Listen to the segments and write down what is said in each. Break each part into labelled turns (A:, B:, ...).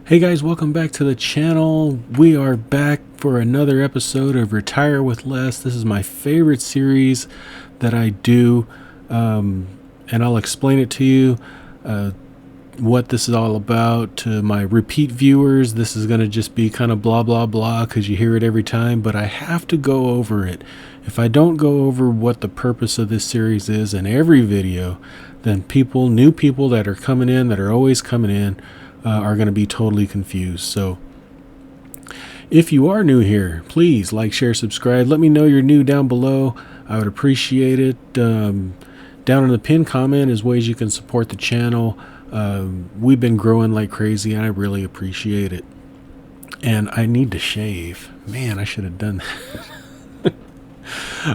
A: Hey guys, welcome back to the channel. We are back for another episode of Retire with Less. This is my favorite series that I do, and I'll explain it to you, what this is all about. To my repeat viewers, this is going to just be kind of blah, blah, blah, because you hear it every time, but I have to go over it. If I don't go over what the purpose of this series is in every video, then new people that are coming in, that are always coming in, are going to be totally confused. So if you are new here, please like, share, subscribe. Let me know you're new down below. I would appreciate it. Down in the pinned comment is ways you can support the channel. We've been growing like crazy, and I really appreciate it. And I need to shave. Man, I should have done that.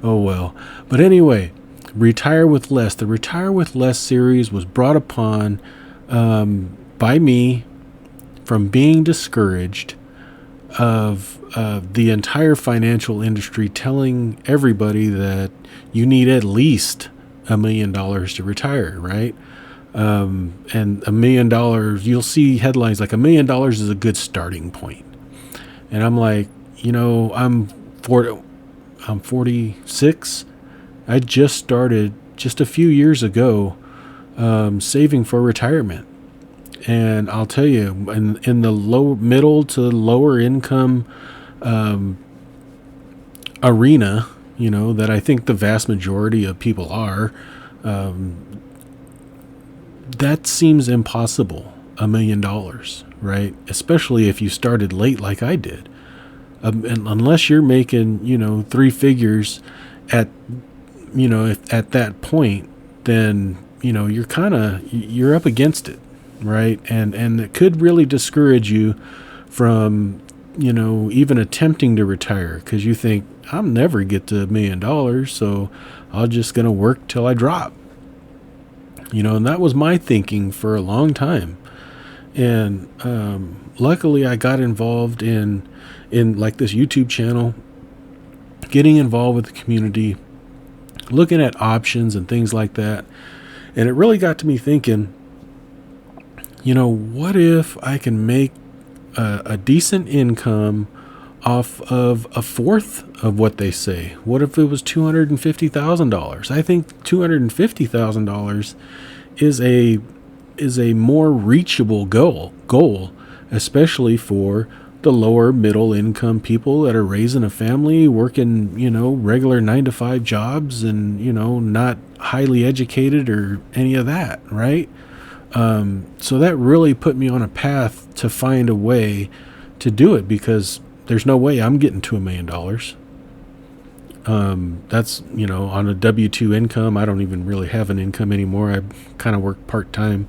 A: Oh well. But anyway, Retire with Less. The Retire with Less series was brought upon by me from being discouraged of the entire financial industry telling everybody that you need at least $1 million to retire, right? And $1 million, you'll see headlines like $1 million is a good starting point. And I'm like, I'm 46. I just started just a few years ago saving for retirement. And I'll tell you, in the middle to lower income arena, that I think the vast majority of people are, that seems impossible, $1 million, right? Especially if you started late like I did. And unless you're making, three figures at that point, then, you're up against it. Right. And it could really discourage you from, even attempting to retire, because you think, I'll never get to $1 million. So I'm just going to work till I drop, and that was my thinking for a long time. And luckily I got involved in like this YouTube channel, getting involved with the community, looking at options and things like that. And it really got to me thinking, what if I can make a decent income off of a fourth of what they say? What if it was $250,000? I think $250,000 is a more reachable goal, especially for the lower middle income people that are raising a family, working, regular 9-to-5 jobs, and, not highly educated or any of that, right? So that really put me on a path to find a way to do it, because there's no way I'm getting to $1 million. That's, on a W-2 income. I don't even really have an income anymore. I kind of work part-time.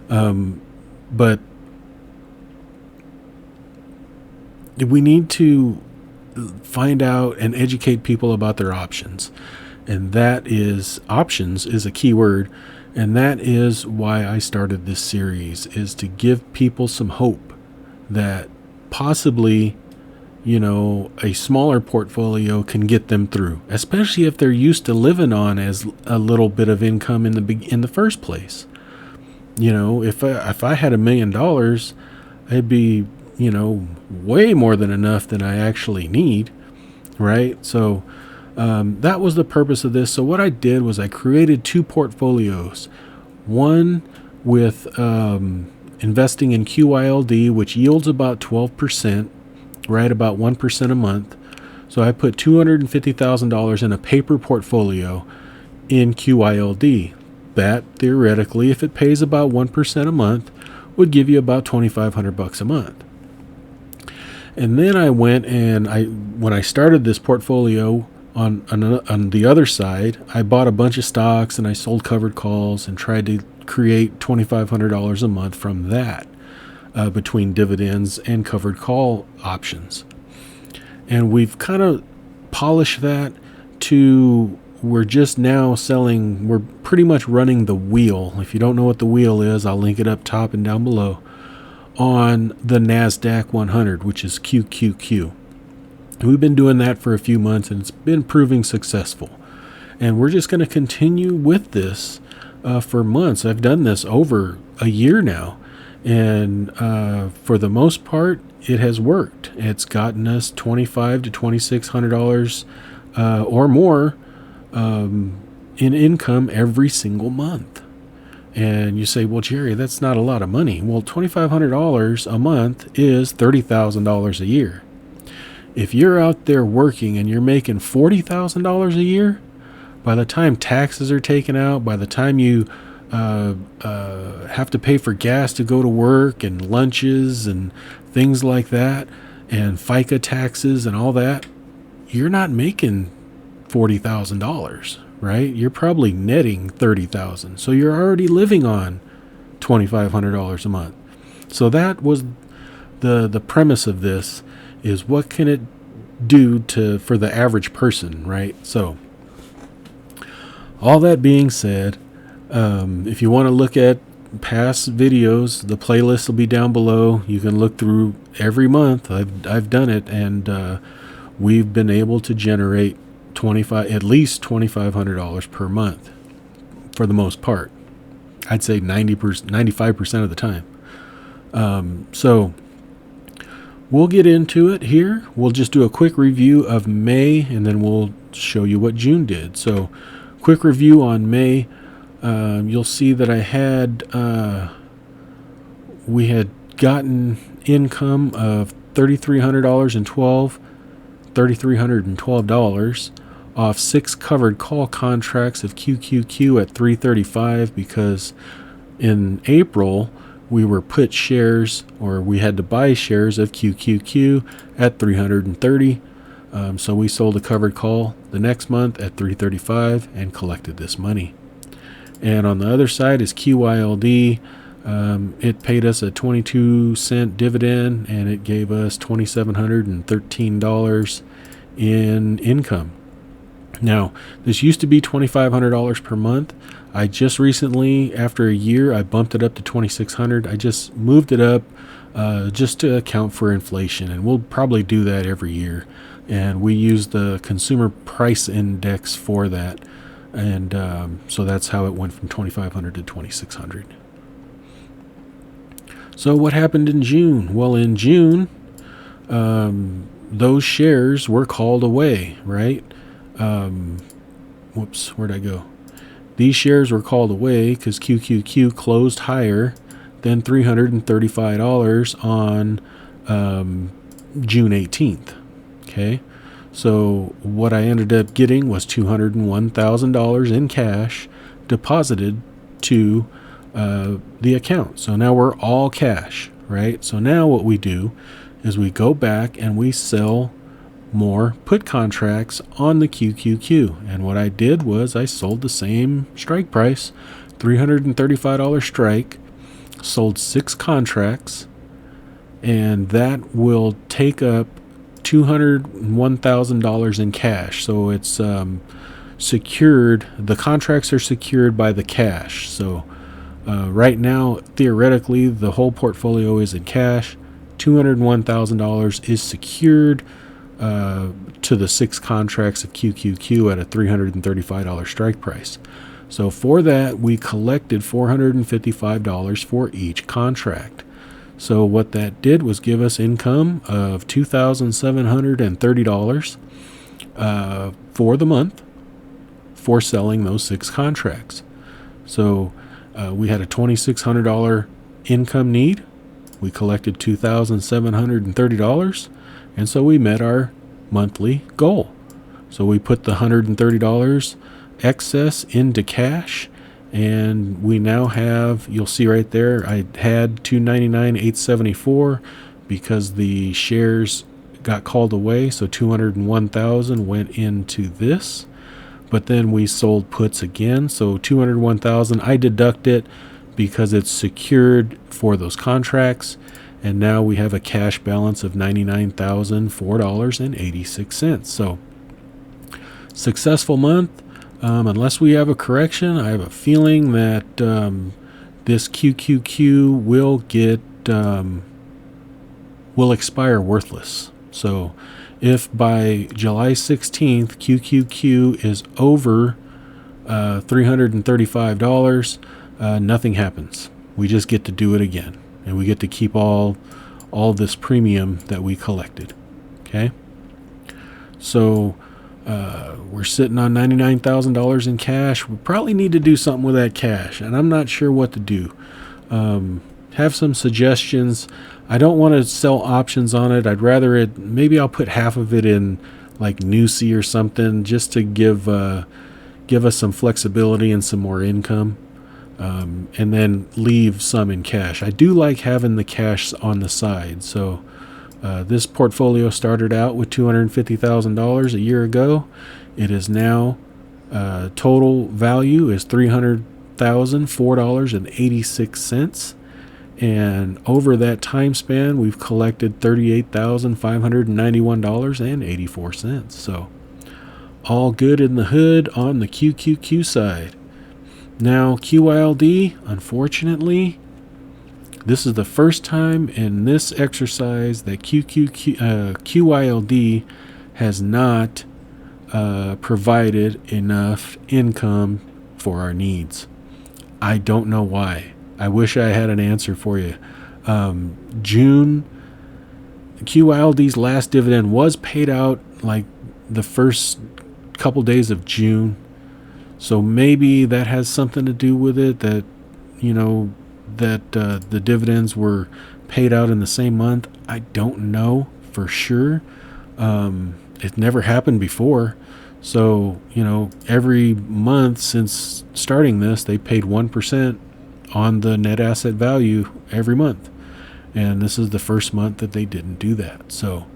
A: But we need to find out and educate people about their options. And options is a key word. And that is why I started this series, is to give people some hope that possibly, a smaller portfolio can get them through, especially if they're used to living on as a little bit of income in the first place. If I had $1 million, it'd be, way more than enough than I actually need, right? So that was the purpose of this. So what I did was I created two portfolios. One with investing in QYLD, which yields about 12%, right, about 1% a month. So I put $250,000 in a paper portfolio in QYLD. That theoretically, if it pays about 1% a month, would give you about $2,500 a month. And then I went and when I started this portfolio, on the other side, I bought a bunch of stocks and I sold covered calls and tried to create $2,500 a month from that, between dividends and covered call options. And we've kind of polished that to, we're just now selling, we're pretty much running the wheel. If you don't know what the wheel is, I'll link it up top and down below, on the NASDAQ 100, which is QQQ. We've been doing that for a few months, and it's been proving successful. And we're just going to continue with this for months. I've done this over a year now, And for the most part, it has worked. It's gotten us $2,500 to $2,600 or more in income every single month. And you say, well, Jerry, that's not a lot of money. Well, $2,500 a month is $30,000 a year. If you're out there working and you're making $40,000 a year, by the time taxes are taken out, by the time you have to pay for gas to go to work and lunches and things like that, and FICA taxes and all that, you're not making $40,000, right? You're probably netting $30,000. So you're already living on $2,500 a month. So that was the premise of this, is what can it do for the average person, right? So all that being said, if you want to look at past videos, the playlist will be down below. You can look through every month. I've done it, and we've been able to generate at least $2,500 per month for the most part. I'd say 95% of the time. So we'll get into it here. We'll just do a quick review of May, and then we'll show you what June did. So quick review on May. You'll see that we had gotten income of $3,312 off 6 covered call contracts of QQQ at $335, because in April we were put shares, or we had to buy shares of QQQ at $330. So we sold a covered call the next month at $335 and collected this money. And on the other side is QYLD. It paid us a 22-cent dividend, and it gave us $2,713 in income. Now, this used to be $2,500 per month. I just recently, after a year, I bumped it up to $2,600. I just moved it up just to account for inflation, and we'll probably do that every year. And we use the consumer price index for that. And so that's how it went from $2,500 to $2,600. So what happened in June? Well, in June, those shares were called away, right? Where'd I go? These shares were called away because QQQ closed higher than $335 on June 18th. Okay. So what I ended up getting was $201,000 in cash deposited to the account. So now we're all cash, right? So now what we do is we go back and we sell more put contracts on the QQQ. And what I did was I sold the same strike price, $335 strike, sold 6 contracts, and that will take up $201,000 in cash. So it's secured. The contracts are secured by the cash. So right now, theoretically, the whole portfolio is in cash. $201,000 is secured to the 6 contracts of QQQ at a $335 strike price. So for that, we collected $455 for each contract. So what that did was give us income of $2,730 for the month for selling those 6 contracts. So we had a $2,600 income need. We collected $2,730, and so we met our monthly goal. So we put the $130 excess into cash, and we now have, you'll see right there, I had $299,874 because the shares got called away, so $201,000 went into this. But then we sold puts again, so $201,000. I deduct it because it's secured for those contracts, and now we have a cash balance of $99,004.86. So successful month. Unless we have a correction, I have a feeling that this QQQ will expire worthless. So if by July 16th QQQ is over $335, nothing happens. We just get to do it again. and we get to keep all this premium that we collected. Okay, so we're sitting on $99,000 in cash. We probably need to do something with that cash, and I'm not sure what to do. Have some suggestions. I don't want to sell options on it. I'd rather maybe I'll put half of it in like Newsy or something, just to give us some flexibility and some more income, and then leave some in cash. I do like having the cash on the side. So this portfolio started out with $250,000 a year ago. It is now total value is $300,004.86. And over that time span, we've collected $38,591.84. So all good in the hood on the QQQ side. Now, QYLD, unfortunately, this is the first time in this exercise that QYLD has not provided enough income for our needs. I don't know why. I wish I had an answer for you. June, QYLD's last dividend was paid out like the first couple days of June. So maybe that has something to do with it, that, the dividends were paid out in the same month. I don't know for sure. It never happened before. So, every month since starting this, they paid 1% on the net asset value every month. And this is the first month that they didn't do that. So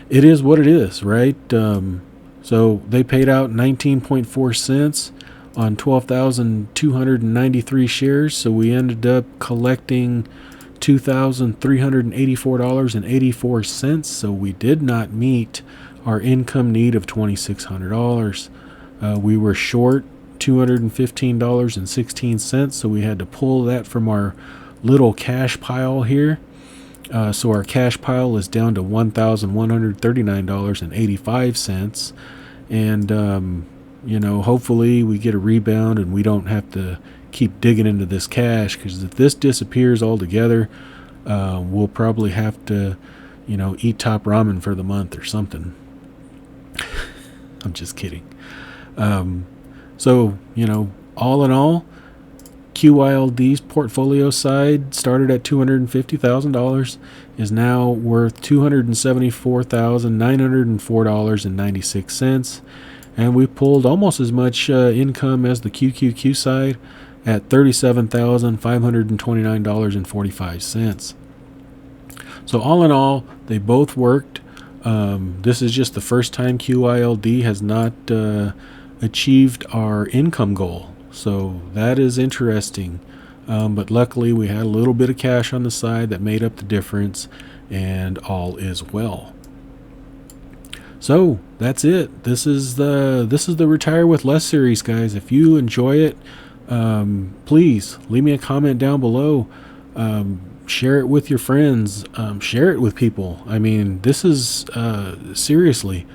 A: it is what it is, right? So they paid out 19.4 cents on 12,293 shares. So we ended up collecting $2,384.84. So we did not meet our income need of $2,600. We were short $215.16, so we had to pull that from our little cash pile here. So our cash pile is down to $1,139.85, and hopefully we get a rebound and we don't have to keep digging into this cash, because if this disappears altogether, we'll probably have to eat top ramen for the month or something. I'm just kidding. So, all in all, QYLD's portfolio side started at $250,000, is now worth $274,904.96. And we pulled almost as much income as the QQQ side at $37,529.45. So all in all, they both worked. This is just the first time QYLD has not achieved our income goal. So that is interesting. But luckily we had a little bit of cash on the side that made up the difference, and all is well. So that's it. This is the Retire with Less series, guys. If you enjoy it, please leave me a comment down below. Share it with your friends. Share it with people. I mean, this is seriously,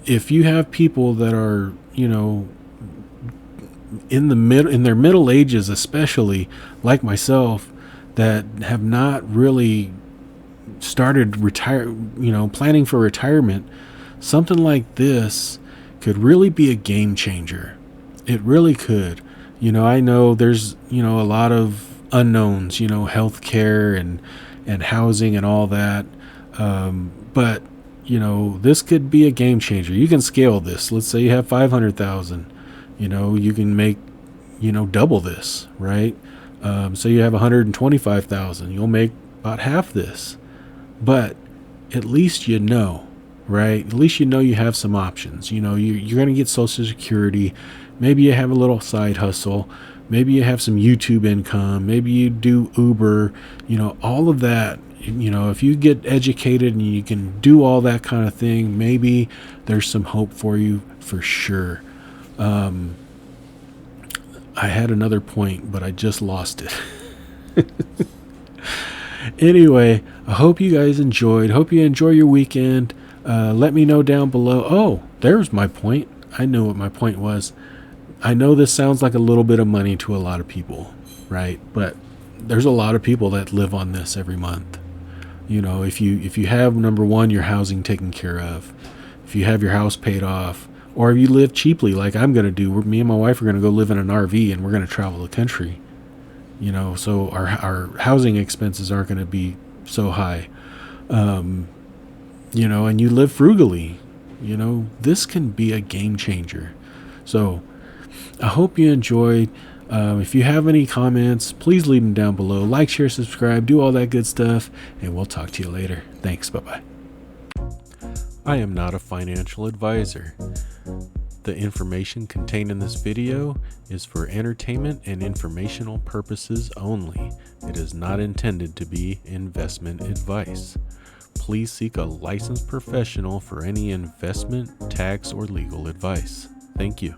A: if you have people that are, in their middle ages, especially like myself, that have not really started planning for retirement, something like this could really be a game changer. It really could. I know there's, a lot of unknowns, healthcare and housing and all that. But, this could be a game changer. You can scale this. Let's say you have 500,000, you can make, double this, right? So you have 125,000, you'll make about half this, but at least right? At least you have some options. You're going to get Social Security. Maybe you have a little side hustle. Maybe you have some YouTube income. Maybe you do Uber. All of that. If you get educated and you can do all that kind of thing, maybe there's some hope for you for sure. I had another point, but I just lost it. Anyway, I hope you guys enjoyed. Hope you enjoy your weekend. Let me know down below. Oh, there's my point. I know what my point was. I know this sounds like a little bit of money to a lot of people, right? But there's a lot of people that live on this every month. You know, if you have, number one, your housing taken care of, if you have your house paid off, or if you live cheaply like I'm going to do, me and my wife are going to go live in an RV and we're going to travel the country. You know, so our housing expenses aren't going to be so high. You know, and you live frugally. You know, this can be a game changer. So I hope you enjoyed. If you have any comments, please leave them down below. Like, share, subscribe, do all that good stuff, and we'll talk to you later. Thanks. Bye-bye. I am not a financial advisor. The information contained in this video is for entertainment and informational purposes only. It is not intended to be investment advice. Please seek a licensed professional for any investment, tax, or legal advice. Thank you.